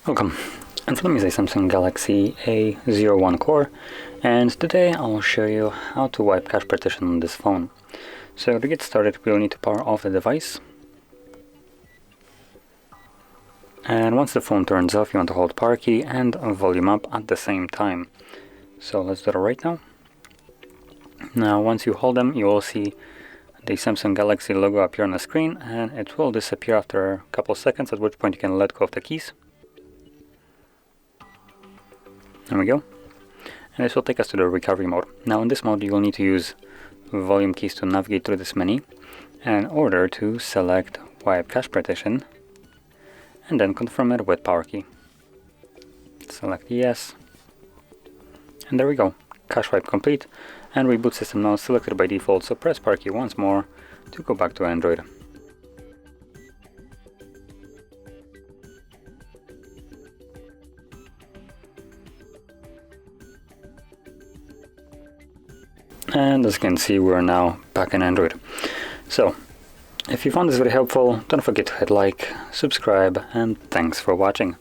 Welcome, in front of me is a Samsung Galaxy A01 Core, and today I'll show you how to wipe cache partition on this phone. So to get started, we'll need to power off the device. And once the phone turns off, you want to hold power key and volume up at the same time. So let's do it right now. Now once you hold them, you will see the Samsung Galaxy logo appear on the screen, and it will disappear after a couple of seconds, at which point you can let go of the keys. There we go. And this will take us to the recovery mode. Now in this mode you will need to use volume keys to navigate through this menu in order to select Wipe Cache Partition and then confirm it with power key. Select yes. And there we go. Cache wipe complete, and reboot system now selected by default, so press power key once more to go back to Android. And as you can see, we're now back in Android. So, if you found this very helpful, don't forget to hit like, subscribe, and thanks for watching.